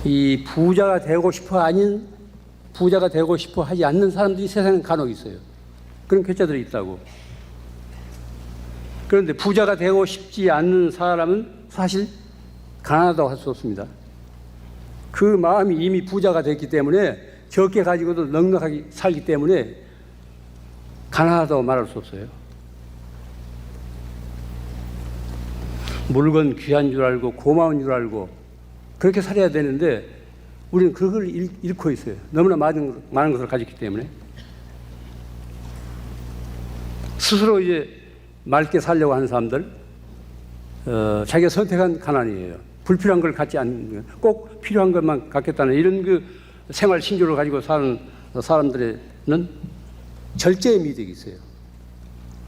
이 부자가 되고 싶어 하지 않는 사람들이 세상에 간혹 있어요. 그런 괴짜들이 있다고. 그런데 부자가 되고 싶지 않는 사람은 사실 가난하다고 할 수 없습니다. 그 마음이 이미 부자가 됐기 때문에 적게 가지고도 넉넉하게 살기 때문에 가난하다고 말할 수 없어요. 물건 귀한 줄 알고 고마운 줄 알고 그렇게 살아야 되는데 우리는 그걸 잃고 있어요. 너무나 많은 것을 가졌기 때문에. 스스로 이제 맑게 살려고 하는 사람들, 자기가 선택한 가난이에요. 불필요한 걸 갖지 않는, 꼭 필요한 것만 갖겠다는 이런 그 생활 신조를 가지고 사는 사람들에는 절제의 미덕이 있어요.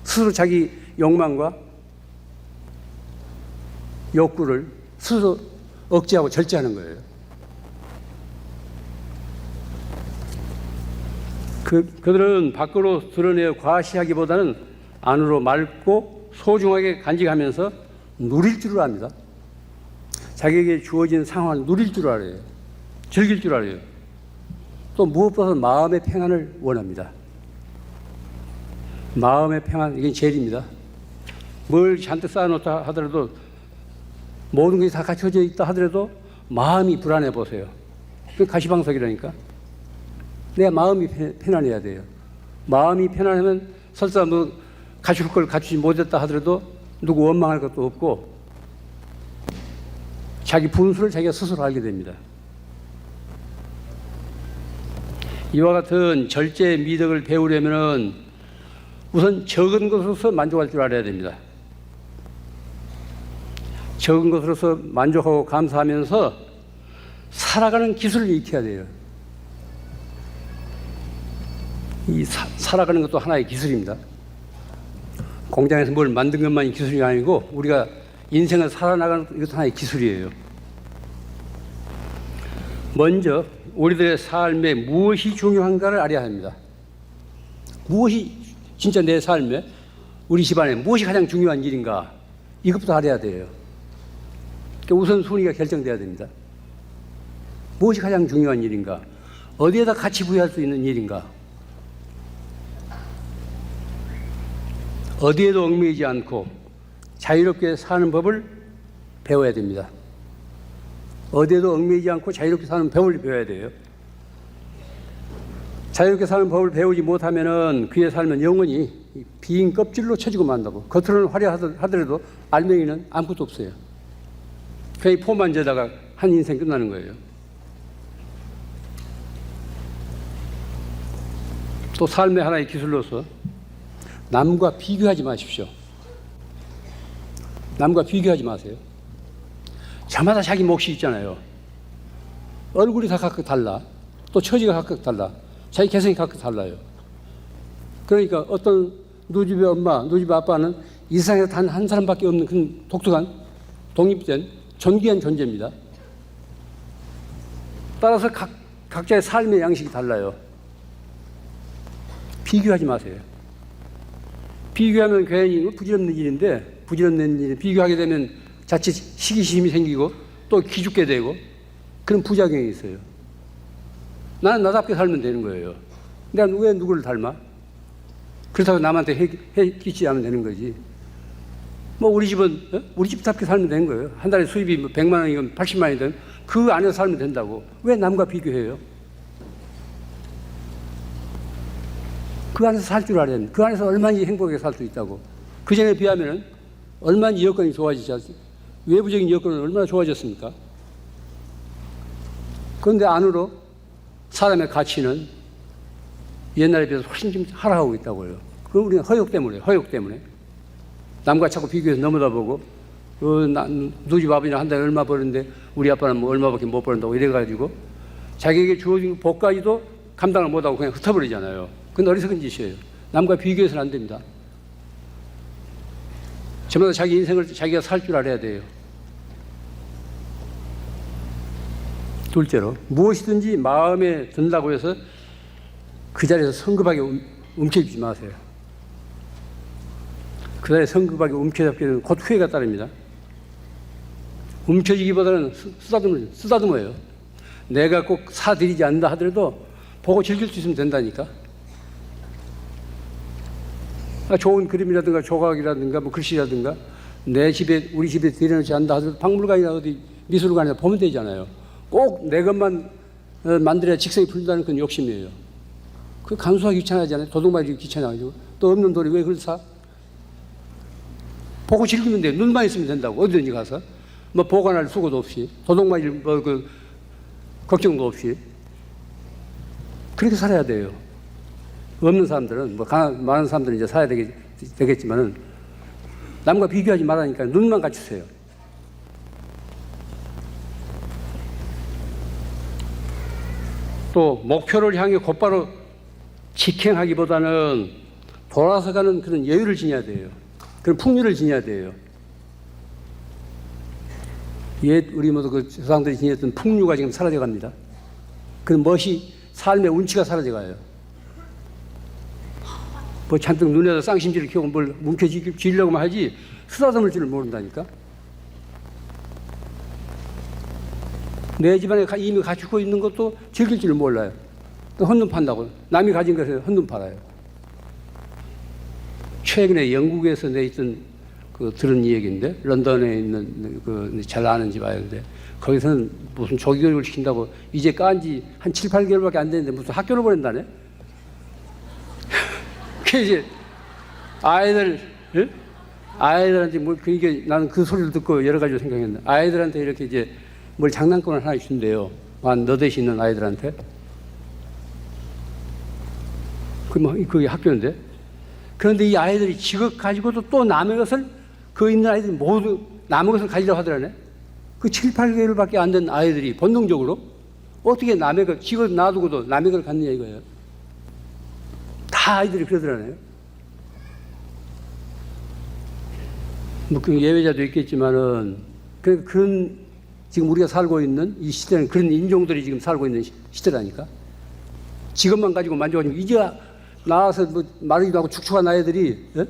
스스로 자기 욕망과 욕구를 스스로 억제하고 절제하는 거예요. 그들은 밖으로 드러내어 과시하기보다는 안으로 맑고 소중하게 간직하면서 누릴 줄 압니다. 자기에게 주어진 상황을 누릴 줄 알아요. 즐길 줄 알아요. 또 무엇보다 마음의 평안을 원합니다. 마음의 평안, 이게 제일입니다. 뭘 잔뜩 쌓아놓다 하더라도 모든 것이 다 갖춰져 있다 하더라도 마음이 불안해 보세요. 그 가시방석이라니까. 내 마음이 편안해야 돼요. 마음이 편안하면 설사 뭐 갖출 걸 갖추지 못했다 하더라도 누구 원망할 것도 없고 자기 분수를 자기가 스스로 알게 됩니다. 이와 같은 절제의 미덕을 배우려면 우선 적은 것으로서 만족할 줄 알아야 됩니다. 적은 것으로서 만족하고 감사하면서 살아가는 기술을 익혀야 돼요. 이 살아가는 것도 하나의 기술입니다. 공장에서 뭘 만든 것만이 기술이 아니고 우리가 인생을 살아나가는 것도 하나의 기술이에요. 먼저 우리들의 삶에 무엇이 중요한가를 알아야 합니다. 무엇이 진짜 내 삶에 우리 집안에 무엇이 가장 중요한 일인가 이것부터 알아야 돼요. 그러니까 우선순위가 결정돼야 됩니다. 무엇이 가장 중요한 일인가, 어디에다 가치 부여할 수 있는 일인가, 어디에도 얽매이지 않고 자유롭게 사는 법을 배워야 됩니다. 어디에도 얽매이지 않고 자유롭게 사는 법을 배워야 돼요. 자유롭게 사는 법을 배우지 못하면은 그의 삶은 영원히 빈 껍질로 쳐지고 만다고. 겉으로는 화려하더라도 알맹이는 아무것도 없어요. 그냥 포만 재다가 한 인생 끝나는 거예요. 또 삶의 하나의 기술로서 남과 비교하지 마십시오. 남과 비교하지 마세요. 저마다 자기 몫이 있잖아요. 얼굴이 다 각각 달라. 또 처지가 각각 달라. 자기 개성이 각각 달라요. 그러니까 어떤 누집의 엄마, 누집의 아빠는 이 세상에 단 한 사람밖에 없는 그런 독특한 독립된 존귀한 존재입니다. 따라서 각자의 삶의 양식이 달라요. 비교하지 마세요. 비교하면 괜히 부질없는 일인데, 부질없는 일, 비교하게 되면 자칫 시기심이 생기고 또 기죽게 되고 그런 부작용이 있어요. 나는 나답게 살면 되는 거예요. 내가 왜 누구를 닮아? 그렇다고 남한테 해 끼치지 않으면 되는 거지. 뭐 우리 집은 우리 집답게 살면 되는 거예요. 한 달에 수입이 100만 원이건 80만 원이든 그 안에서 살면 된다고. 왜 남과 비교해요? 그 안에서 살 줄 알아야 그 안에서 얼마나 행복하게 살 수 있다고. 그 전에 비하면 얼마나 여건이 좋아지지 않습니까? 외부적인 여건은 얼마나 좋아졌습니까? 그런데 안으로 사람의 가치는 옛날에 비해서 훨씬 좀 하락하고 있다고요. 그건 우리는 허욕 때문에. 남과 자꾸 비교해서 넘어다 보고, 누집 아버지는 한 달에 얼마 버는데 우리 아빠는 뭐 얼마밖에 못 버는다고 이래가지고 자기에게 주어진 복까지도 감당을 못하고 그냥 흩어버리잖아요. 그건 어리석은 짓이에요. 남과 비교해서는 안 됩니다. 저마다 자기 인생을 자기가 살 줄 알아야 돼요. 둘째로, 무엇이든지 마음에 든다고 해서 그 자리에서 성급하게 움켜쥐지 마세요. 그 자리에 성급하게 움켜잡게 되면 곧 후회가 따릅니다. 움켜쥐기보다는 쓰다듬어요. 내가 꼭 사드리지 않는다 하더라도 보고 즐길 수 있으면 된다니까. 좋은 그림이라든가 조각이라든가 뭐 글씨라든가 내 집에 우리 집에 들여놓지 않는다 하더라도 박물관이나 어디 미술관이나 보면 되잖아요. 꼭 내 것만 만들어야 직성이 풀린다는 그건 욕심이에요. 그 간수하기 귀찮아하잖아요. 도둑말이 귀찮아가지고 또 없는 돌이 왜 그걸 사? 보고 즐기면 돼요. 눈만 있으면 된다고. 어디든지 가서 뭐 보관할 수고도 없이 도둑말이 뭐 그 걱정도 없이 그렇게 살아야 돼요. 없는 사람들은 뭐 많은 사람들은 이제 사야 되겠지만은 남과 비교하지 말라니까 눈만 갖추세요. 또 목표를 향해 곧바로 직행하기보다는 돌아서 가는 그런 여유를 지녀야 돼요. 그런 풍류를 지녀야 돼요. 옛 우리 모두 그 조상들이 지녔던 풍류가 지금 사라져 갑니다. 그 멋이 삶의 운치가 사라져 가요. 뭐 잔뜩 눈에다 쌍심지를 켜고 뭘 뭉켜쥐려고만 하지 쓰다듬을 줄을 모른다니까. 내 집안에 이미 갖추고 있는 것도 즐길 줄을 몰라요. 또 헌눈 판다고. 남이 가진 것을 헌눈 팔아요. 최근에 영국에서 내있던 들은 이 얘기인데, 런던에 있는 잘 아는 집 아이인데, 거기서는 무슨 조기교육을 시킨다고 이제 깐지 한 7, 8개월밖에 안 됐는데 무슨 학교를 보낸다네? 그 이제 아이들한테 뭐 이게 나는 그 소리를 듣고 여러 가지로 생각했는데, 아이들한테 이렇게 이제 뭘 장난감을 하나 준대요. 너 대신 있는 아이들한테. 그게 학교인데. 그런데 이 아이들이 지금 가지고도 또 남의 것을 그 있는 아이들이 모두 남의 것을 가지려고 하더라네. 그 7, 8개월밖에 안 된 아이들이 본능적으로 어떻게 남의 것, 지금 놔두고도 남의 걸 갖느냐 이거예요. 다 아이들이 그러더라네요. 뭐 그 예외자도 있겠지만은 그런 지금 우리가 살고 있는 이 시대는 그런 인종들이 지금 살고 있는 시대라니까. 지금만 가지고 만족하지 이제 나와서 뭐 마르기도 하고 축축한 아이들이 예?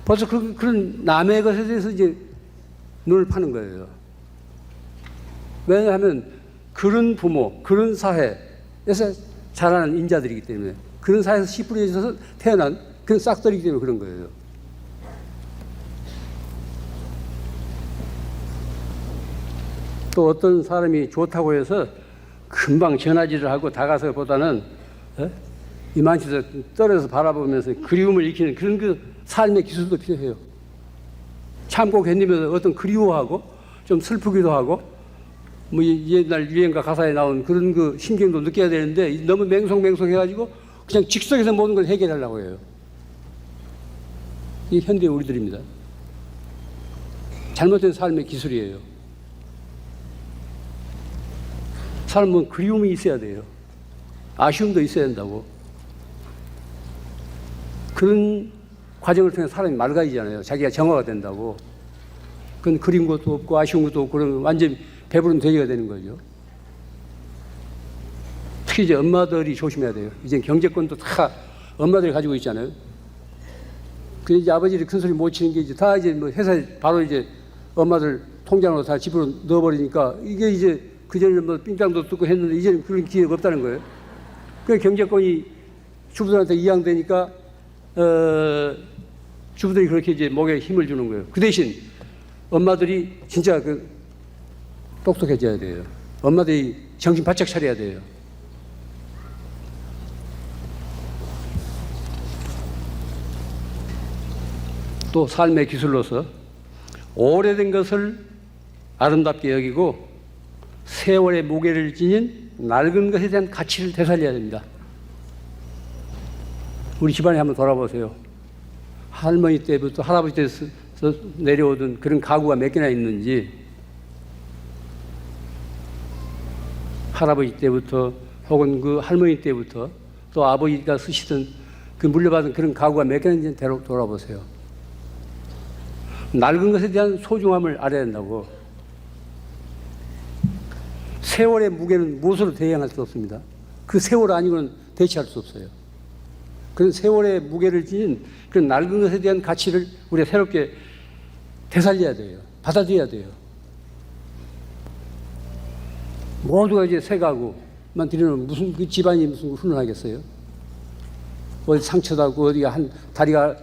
벌써 그런 남의 것에 대해서 이제 눈을 파는 거예요. 왜냐하면 그런 부모, 그런 사회에서 자라는 인자들이기 때문에, 그런 사회에서 씨 뿌려져서 태어난 그런 싹들이기 때문에 그런 거예요. 또 어떤 사람이 좋다고 해서 금방 전화질을 하고 다가서 보다는 이만치서 떨어져서 바라보면서 그리움을 익히는 그런 그 삶의 기술도 필요해요. 참고 견디면서 어떤 그리워하고 좀 슬프기도 하고 뭐 옛날 유행가 가사에 나온 그런 그 심경도 느껴야 되는데 너무 맹송맹송해가지고 그냥 즉석에서 모든 걸 해결하려고 해요. 이게 현대 우리들입니다. 잘못된 삶의 기술이에요. 삶은 그리움이 있어야 돼요. 아쉬움도 있어야 된다고. 그런 과정을 통해 사람이 맑아지잖아요. 자기가 정화가 된다고. 그건 그린 것도 없고 아쉬운 것도 없고 그러면 완전히 배부른 돼지가 되는 거죠. 특히 이제 엄마들이 조심해야 돼요. 이제 경제권도 다 엄마들이 가지고 있잖아요. 그 이제 아버지들이 큰 소리 못 치는 게 이제 다 이제 뭐 회사에 바로 이제 엄마들 통장으로 다 집으로 넣어버리니까 이게 이제 그전에는 뭐 삥땅도 뜯고 했는데 이제는 그런 기회가 없다는 거예요. 그 경제권이 주부들한테 이양되니까 주부들이 그렇게 이제 목에 힘을 주는 거예요. 그 대신 엄마들이 진짜 똑똑해져야 돼요. 엄마들이 정신 바짝 차려야 돼요. 또 삶의 기술로서 오래된 것을 아름답게 여기고 세월의 무게를 지닌 낡은 것에 대한 가치를 되살려야 됩니다. 우리 집안에 한번 돌아보세요. 할머니 때부터 할아버지 때부터 내려오던 그런 가구가 몇 개나 있는지, 할아버지 때부터 혹은 그 할머니 때부터 또 아버지가 쓰시던 그 물려받은 그런 가구가 몇 개나 있는지 돌아보세요. 낡은 것에 대한 소중함을 알아야 된다고. 세월의 무게는 무엇으로 대응할 수 없습니다. 그 세월 아니고는 대체할 수 없어요. 그런 세월의 무게를 지닌 그런 낡은 것에 대한 가치를 우리가 새롭게 되살려야 돼요. 받아들여야 돼요. 모두가 이제 새 가구만 들여놓으면 무슨 그 집안이 무슨 훈훈하겠어요? 어디 상처나고 어디가 다리가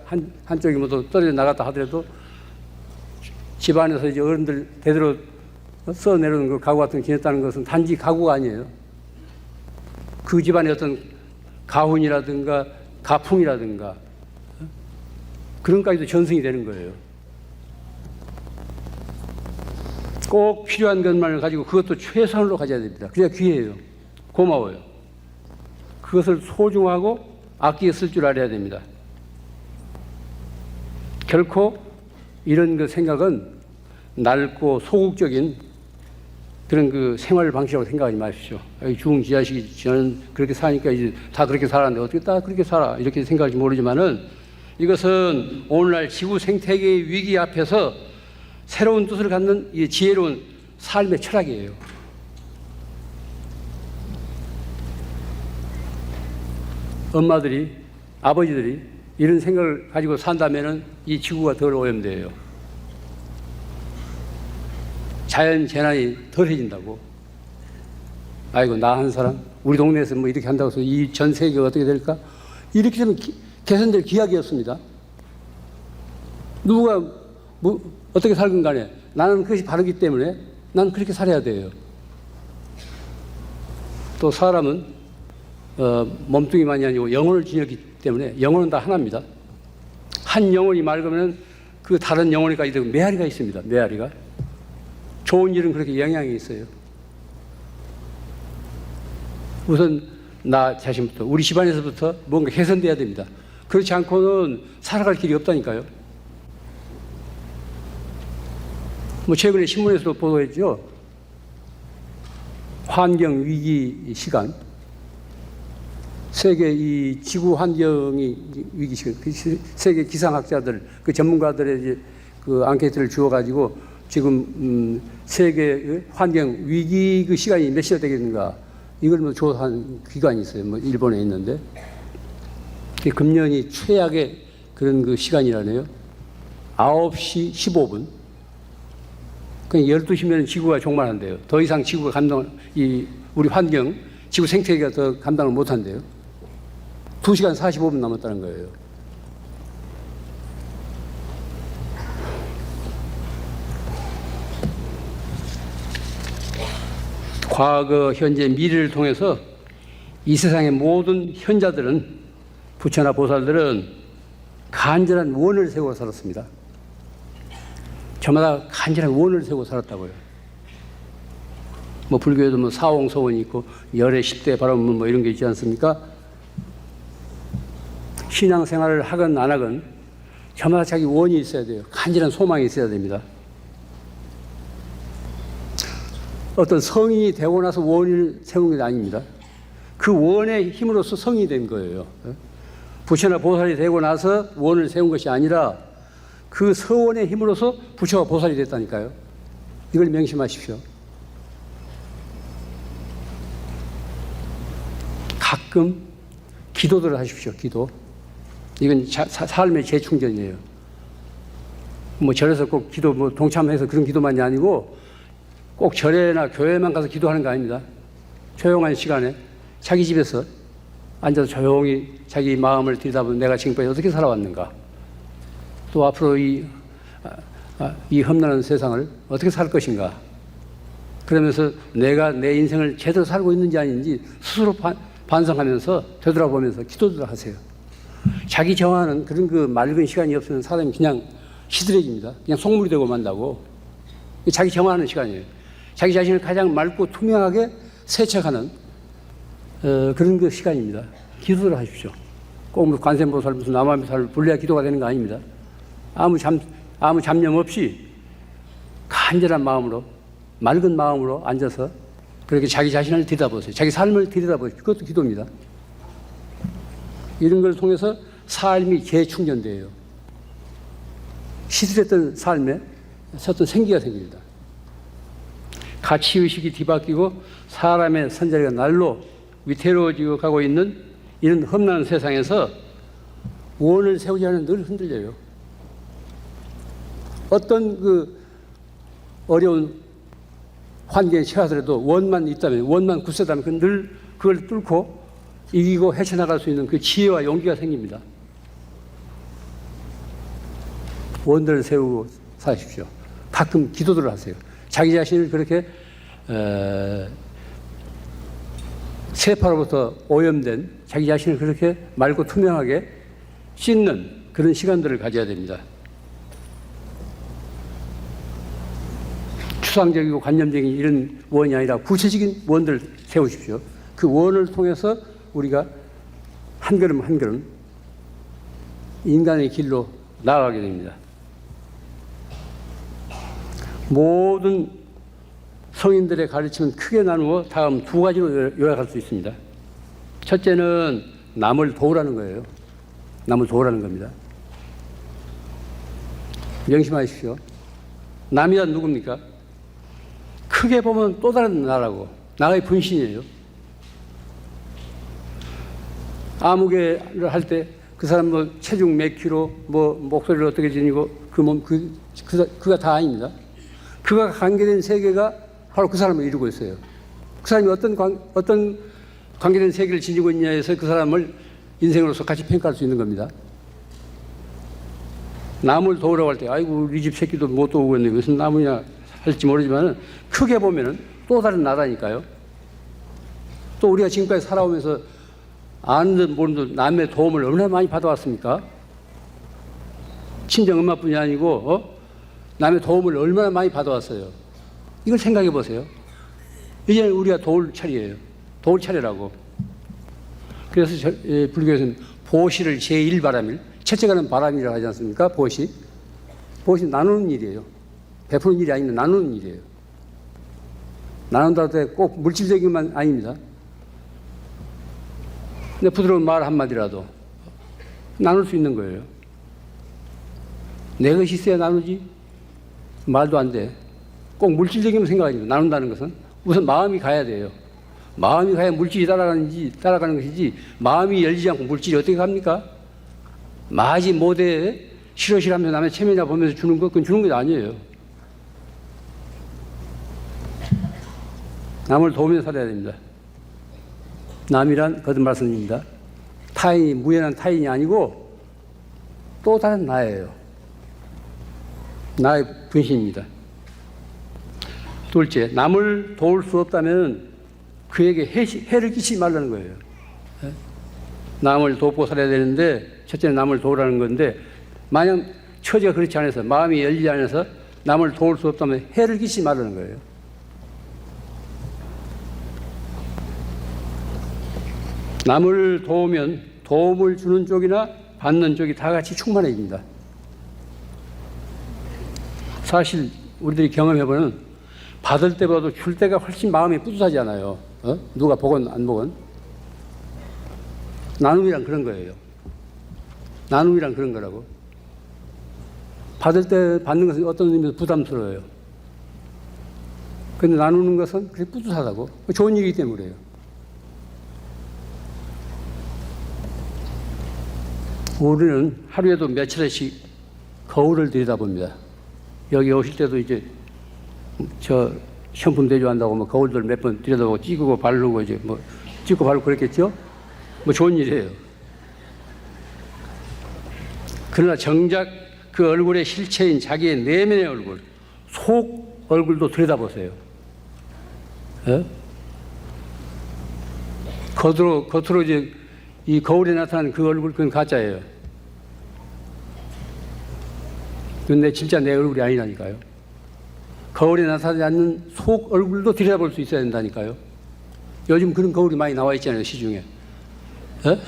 한쪽이 모두 떨어져 나갔다 하더라도 집안에서 이제 어른들 대대로 써내려오는 그 가구 같은 거 지냈다는 것은 단지 가구가 아니에요. 그 집안의 어떤 가훈이라든가 가풍이라든가 그런 까지도 전승이 되는 거예요. 꼭 필요한 것만을 가지고 그것도 최선으로 가져야 됩니다. 그래야 귀해요. 고마워요. 그것을 소중하고 아끼게 쓸 줄 알아야 됩니다. 결코 이런 그 생각은 낡고 소극적인 그런 그 생활 방식이라고 생각하지 마십시오. 중지자식이 저는 그렇게 사니까 이제 다 그렇게 살았는데 어떻게 다 그렇게 살아 이렇게 생각할지 모르지만은 이것은 오늘날 지구 생태계의 위기 앞에서 새로운 뜻을 갖는 이 지혜로운 삶의 철학이에요. 엄마들이, 아버지들이 이런 생각을 가지고 산다면은 이 지구가 덜 오염돼요. 자연 재난이 덜해진다고. 아이고 나 한 사람 우리 동네에서 뭐 이렇게 한다고 해서 이 전 세계가 어떻게 될까? 이렇게 되면 개선될 기약이었습니다. 누가 뭐 어떻게 살건 간에 나는 그것이 바르기 때문에 나는 그렇게 살아야 돼요. 또 사람은 몸뚱이만이 아니고 영혼을 지녔기 때문에 영혼은 다 하나입니다. 한 영혼이 맑으면 그 다른 영혼에까지 메아리가 있습니다. 메아리가. 좋은 일은 그렇게 영향이 있어요. 우선 나 자신부터 우리 집안에서부터 뭔가 개선돼야 됩니다. 그렇지 않고는 살아갈 길이 없다니까요. 뭐 최근에 신문에서도 보도했죠. 환경 위기 시간, 세계 이 지구 환경이 위기 시간, 세계 기상학자들, 그 전문가들의 이제 그 앙케이트를 주어가지고 지금 세계 환경 위기 그 시간이 몇 시가 되겠는가 이걸 뭐 조사한 기관이 있어요. 뭐 일본에 있는데 금년이 최악의 그런 그 시간이라네요. 9시 15분. 그냥 12시면 지구가 종말한대요. 더 이상 지구가 우리 환경, 지구 생태계가 더 감당을 못한대요. 2시간 45분 남았다는 거예요. 과거, 현재, 미래를 통해서 이 세상의 모든 현자들은 부처나 보살들은 간절한 원을 세우고 살았습니다. 저마다 간절한 원을 세우고 살았다고요. 뭐 불교에도 뭐 사홍서원이 있고 열의 10대 바라보면 뭐 이런 게 있지 않습니까? 신앙생활을 하건 안 하건 저마다 자기 원이 있어야 돼요. 간절한 소망이 있어야 됩니다. 어떤 성인이 되고 나서 원을 세우는 게 아닙니다. 그 원의 힘으로써 성인이 된 거예요. 부처나 보살이 되고 나서 원을 세운 것이 아니라 그 서원의 힘으로써 부처와 보살이 됐다니까요. 이걸 명심하십시오. 가끔 기도들을 하십시오. 기도. 이건 삶의 재충전이에요. 뭐 절에서 꼭 기도 뭐 동참해서 그런 기도만이 아니고 꼭 절에나 교회만 가서 기도하는 거 아닙니다. 조용한 시간에 자기 집에서 앉아서 조용히 자기 마음을 들여다보면 내가 지금까지 어떻게 살아왔는가, 또 앞으로 이 험난한 세상을 어떻게 살 것인가, 그러면서 내가 내 인생을 제대로 살고 있는지 아닌지 스스로 반성하면서 되돌아보면서 기도를 하세요. 자기 정하는 그런 그 맑은 시간이 없으면 사람이 그냥 시들해집니다. 그냥 속물이 되고 만다고. 자기 정하는 시간이에요. 자기 자신을 가장 맑고 투명하게 세척하는 그런 그 시간입니다. 기도를 하십시오. 꼭 무슨 관세음보살 무슨 남아미살 불려야 기도가 되는 거 아닙니다. 아무 잡념 없이 간절한 마음으로, 맑은 마음으로 앉아서 그렇게 자기 자신을 들여다보세요. 자기 삶을 들여다보세요. 그것도 기도입니다. 이런 걸 통해서 삶이 재충전돼요. 시들했던 삶에 어떤 생기가 생깁니다. 가치의식이 뒤바뀌고 사람의 선자리가 날로 위태로워지고 가고 있는 이런 험난한 세상에서 원을 세우지 않으면 늘 흔들려요. 어떤 그 어려운 환경에 처하더라도 원만 있다면, 원만 굳세다면 늘 그걸 뚫고 이기고 헤쳐나갈 수 있는 그 지혜와 용기가 생깁니다. 원들을 세우고 사십시오. 가끔 기도들을 하세요. 자기 자신을 그렇게 세파로부터 오염된 자기 자신을 그렇게 맑고 투명하게 씻는 그런 시간들을 가져야 됩니다. 추상적이고 관념적인 이런 원이 아니라 구체적인 원들을 세우십시오. 그 원을 통해서 우리가 한 걸음 한 걸음 인간의 길로 나아가게 됩니다. 모든 성인들의 가르침은 크게 나누어 다음 두 가지로 요약할 수 있습니다. 첫째는 남을 도우라는 거예요. 남을 도우라는 겁니다. 명심하십시오. 남이란 누굽니까? 크게 보면 또 다른 나라고, 나의 분신이에요. 아무개를 할 때 그 사람 뭐 체중 몇 킬로, 뭐 목소리를 어떻게 지니고 그가 다 아닙니다. 그가 관계된 세계가 바로 그 사람을 이루고 있어요. 그 사람이 어떤 관계된 세계를 지니고 있냐에서 그 사람을 인생으로서 같이 평가할 수 있는 겁니다. 남을 도우라고 할 때, 아이고, 우리 집 새끼도 못 도우고 있네. 무슨 나무냐 할지 모르지만 크게 보면은 또 다른 나라니까요. 또 우리가 지금까지 살아오면서 아는 듯 모르는 듯 남의 도움을 얼마나 많이 받아왔습니까? 친정 엄마뿐이 아니고 남의 도움을 얼마나 많이 받아왔어요. 이걸 생각해 보세요. 이제는 우리가 도울 차례예요. 도울 차례라고. 그래서 불교에서는 보시를 제1바람일, 채찍하는 바람이라고 하지 않습니까? 보시. 보시 나누는 일이에요. 베푸는 일이 아니면 나누는 일이에요. 나눈다고 해도 꼭 물질적인 것만 아닙니다. 근데 부드러운 말 한마디라도 나눌 수 있는 거예요. 내 것이 있어야 나누지. 말도 안 돼. 꼭 물질적인 생각이 아니고 나눈다는 것은 우선 마음이 가야 돼요. 마음이 가야 물질이 따라가는 것이지 마음이 열리지 않고 물질이 어떻게 갑니까? 마지 못해 싫어하면서 남의 체면이나 보면서 주는 것, 그건 주는 게 아니에요. 남을 도우면서 살아야 됩니다. 남이란 거듭 말씀입니다. 타인이 무연한 타인이 아니고 또 다른 나예요. 나의 분신입니다. 둘째, 남을 도울 수 없다면 그에게 해를 끼치지 말라는 거예요. 남을 돕고 살아야 되는데 첫째는 남을 도우라는 건데 만약 처지가 그렇지 않아서 마음이 열리지 않아서 남을 도울 수 없다면 해를 끼치지 말라는 거예요. 남을 도우면 도움을 주는 쪽이나 받는 쪽이 다 같이 충만해집니다. 사실 우리들이 경험해보면 받을 때보다도 줄 때가 훨씬 마음이 뿌듯하지 않아요. 누가 보건 안 보건. 나눔이란 그런 거예요. 나눔이란 그런 거라고. 받을 때 받는 것은 어떤 의미에서 부담스러워요. 그런데 나누는 것은 그렇게 뿌듯하다고. 좋은 일이기 때문에 그래요. 우리는 하루에도 며칠씩 거울을 들여다봅니다. 여기 오실 때도 이제 저 시험품 대조한다고 뭐 거울들 몇 번 들여다보고 찍고 바르고 이제 뭐 찍고 바르고 그랬겠죠? 뭐 좋은 일이에요. 그러나 정작 그 얼굴의 실체인 자기의 내면의 얼굴, 속 얼굴도 들여다보세요. 예? 겉으로 이제 이 거울에 나타나는 그 얼굴, 그건 가짜예요. 그건 진짜 내 얼굴이 아니라니까요. 거울에 나타나지 않는 속 얼굴도 들여다볼 수 있어야 된다니까요. 요즘 그런 거울이 많이 나와 있잖아요, 시중에. 에?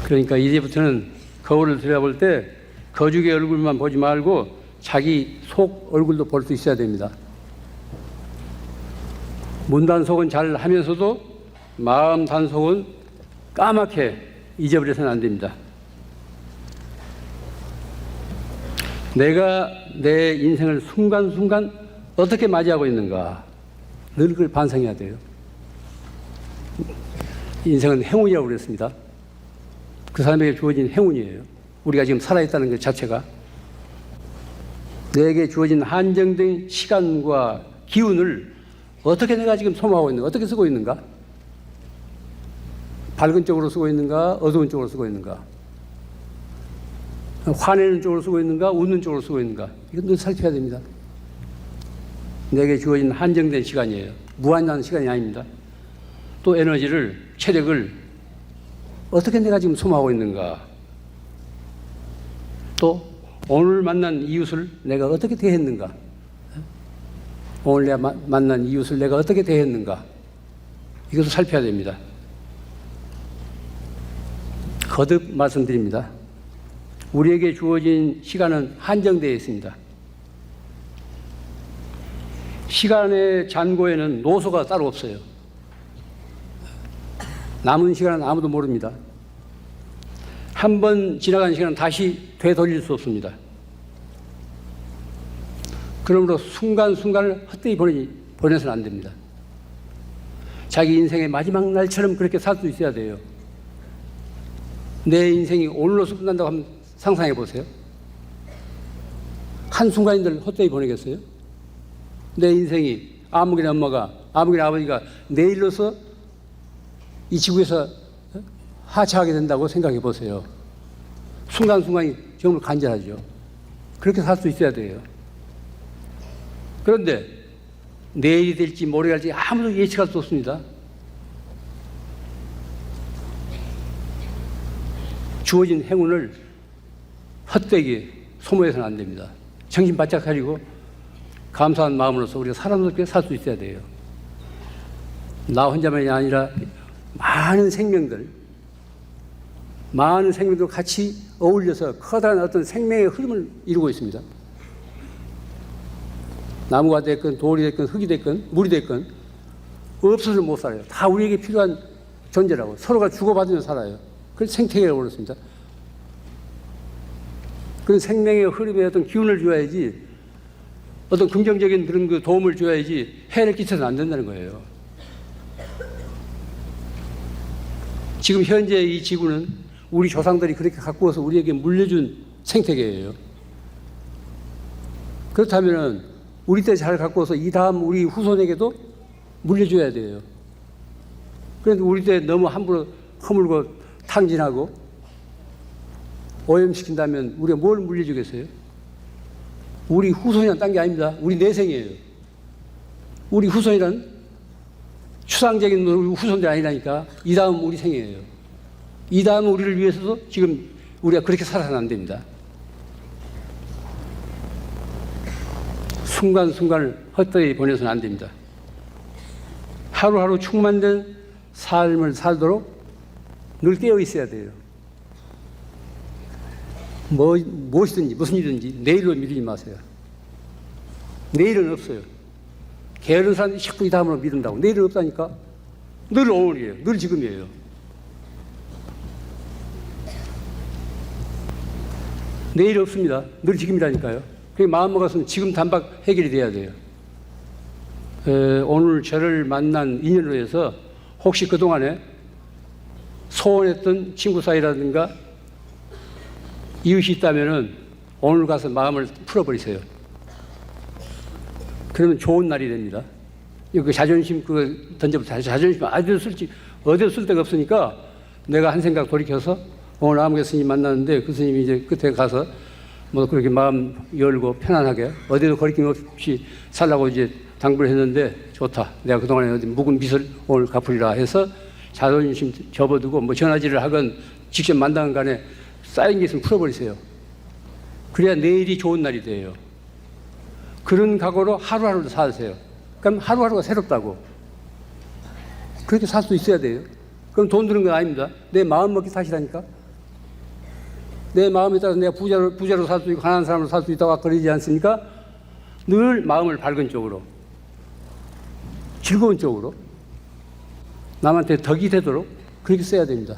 그러니까 이제부터는 거울을 들여다볼 때 거죽의 얼굴만 보지 말고 자기 속 얼굴도 볼 수 있어야 됩니다. 문단속은 잘 하면서도 마음 단속은 까맣게 잊어버려서는 안 됩니다. 내가 내 인생을 순간순간 어떻게 맞이하고 있는가 늘 그걸 반성해야 돼요. 인생은 행운이라고 그랬습니다. 그 사람에게 주어진 행운이에요. 우리가 지금 살아있다는 것 자체가. 내게 주어진 한정된 시간과 기운을 어떻게 내가 지금 소모하고 있는가? 어떻게 쓰고 있는가? 밝은 쪽으로 쓰고 있는가? 어두운 쪽으로 쓰고 있는가? 화내는 쪽으로 쓰고 있는가? 웃는 쪽으로 쓰고 있는가? 이건 늘 살펴야 됩니다. 내게 주어진 한정된 시간이에요. 무한한 시간이 아닙니다. 또 에너지를, 체력을 어떻게 내가 지금 소모하고 있는가? 또 오늘 만난 이웃을 내가 어떻게 대했는가? 오늘 내가 만난 이웃을 내가 어떻게 대했는가? 이것을 살펴야 됩니다. 거듭 말씀드립니다. 우리에게 주어진 시간은 한정되어 있습니다. 시간의 잔고에는 노소가 따로 없어요. 남은 시간은 아무도 모릅니다. 한 번 지나간 시간은 다시 되돌릴 수 없습니다. 그러므로 순간순간을 헛되이 보내서는 안 됩니다. 자기 인생의 마지막 날처럼 그렇게 살 수 있어야 돼요. 내 인생이 오늘로서 끝난다고 한번 상상해 보세요. 한순간인들 헛되이 보내겠어요? 내 인생이 아무개나 엄마가, 아무개나 아버지가 내일로서 이 지구에서 하차하게 된다고 생각해 보세요. 순간순간이 정말 간절하죠. 그렇게 살 수 있어야 돼요. 그런데 내일이 될지 모레가 될지 아무도 예측할 수 없습니다. 주어진 행운을 헛되게 소모해서는 안 됩니다. 정신 바짝 차리고 감사한 마음으로서 우리가 사람답게 살 수 있어야 돼요. 나 혼자만이 아니라 많은 생명들 같이 어울려서 커다란 어떤 생명의 흐름을 이루고 있습니다. 나무가 됐건 돌이 됐건 흙이 됐건 물이 됐건 없어서 못 살아요. 다 우리에게 필요한 존재라고. 서로가 주고받으며 살아요. 그래서 생태계라고 그렇습니다. 그런 생명의 흐름에 어떤 기운을 줘야지, 어떤 긍정적인 그런 그 도움을 줘야지 해를 끼쳐서는 안 된다는 거예요. 지금 현재 이 지구는 우리 조상들이 그렇게 갖고 와서 우리에게 물려준 생태계예요. 그렇다면 우리 때 잘 갖고 와서 이 다음 우리 후손에게도 물려줘야 돼요. 그런데 우리 때 너무 함부로 허물고 탕진하고 오염시킨다면 우리가 뭘 물려주겠어요? 우리 후손이란 딴 게 아닙니다. 우리 내생이에요. 우리 후손이란 추상적인 우리 후손들이 아니라니까. 이 다음 우리 생이에요. 이 다음 우리를 위해서도 지금 우리가 그렇게 살아서는 안 됩니다. 순간순간을 헛되이 보내서는 안 됩니다. 하루하루 충만된 삶을 살도록 늘 깨어 있어야 돼요. 무엇이든지 무슨 일이든지 내일로 미루지 마세요. 내일은 없어요. 게으른 사람들이 자꾸 이 다음으로 미룬다고. 내일은 없다니까. 늘 오늘이에요. 늘 지금이에요. 내일 없습니다. 늘 지금이라니까요. 그게 마음 먹었으면 지금 단박 해결이 돼야 돼요. 오늘 저를 만난 인연으로 해서 혹시 그동안에 소원했던 친구 사이라든가 이웃이 있다면은 오늘 가서 마음을 풀어버리세요. 그러면 좋은 날이 됩니다. 그 자존심 그거 던져보세요. 자존심 어디서 쓸 데가 없으니까 내가 한 생각 돌이켜서 오늘 아무개 스님 만났는데 그 스님이 이제 끝에 가서 뭐 그렇게 마음 열고 편안하게 어디도 거리낌 없이 살라고 이제 당부를 했는데 좋다. 내가 그동안에 어디 묵은 빚을 오늘 갚으리라 해서 자존심 접어두고 뭐 전화질을 하건 직접 만나건 간에 쌓인 게 있으면 풀어버리세요. 그래야 내일이 좋은 날이 돼요. 그런 각오로 하루하루도 사세요. 그럼 하루하루가 새롭다고. 그렇게 살 수 있어야 돼요. 그럼 돈 드는 건 아닙니다. 내 마음 먹기 사시라니까. 내 마음에 따라서 내가 부자로 살 수 있고 가난한 사람으로 살 수 있다고 아까 그러지 않습니까? 늘 마음을 밝은 쪽으로, 즐거운 쪽으로, 남한테 덕이 되도록 그렇게 써야 됩니다.